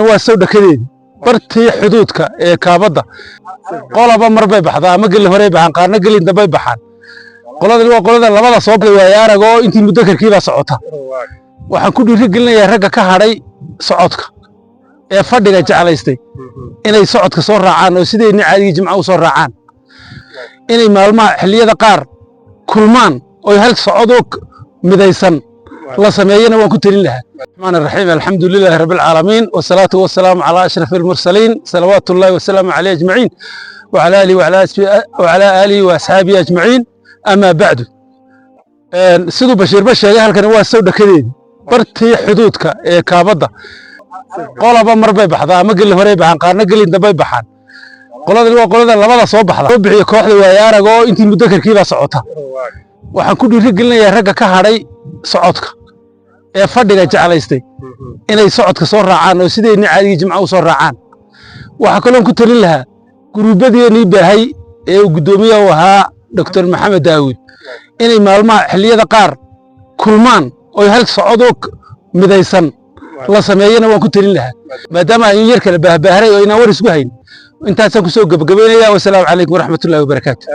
waa soo dhakadeed bartii xuduudka ee kaabada qolaba mar bay baxdaa ama gal hore baxan qaarna galin dambay baxaan qolada labada soo baxay waa arago intii muddo karkiiba socota waxaan ku dhiiri gelinayaa ragga ka hadhay socodka ee fadhiga jecelaystay inay socodka soo raacaan oo sideenii caadiga jimcaha u soo raacaan inay maalmaha xilliyada qaar kulmaan oo hal socodoo midaysan la sameeyana waan ku talin lahaa. الرحمن الرحيم الحمد لله رب العالمين والصلاة والسلام على أشرف المرسلين صلوات الله والسلام عليه أجمعين وعلى آله وأصحابه أجمعين. أما بعد سيدو بشير halkan waa soo dhakadeed bartii xuduudka ee kaabada qolaba mar bay baxdaa ama gal hore baxan qaarna galin dambay baxaan qolada labada soo baxda oo bixiyo kooxda waa arago intii muddo karkiiba socota waxaan ku dhiiri gelinayaa ragga ka hadhay socodka ee fadhiga jecelaystay inay socodka soo raacaan oo sideenii caadiga jimcaha u soo raacaan waxa kale oo ku talin lahaa guruubadeennii baahay ee uu gudoomiyaha u ahaa Dr. Maxamed Daawud inay maalmaha xilliyada qaar kulmaan oo hal socodoo midaysan la sameeyana waan ku talin lahaa maadaama ay yar kala baahbaahay oo inaan war isku hayn intaasaan ku soo gabagabeynaya. Wassalaamu calaykum waraxmatullaahi wabarakaatuh.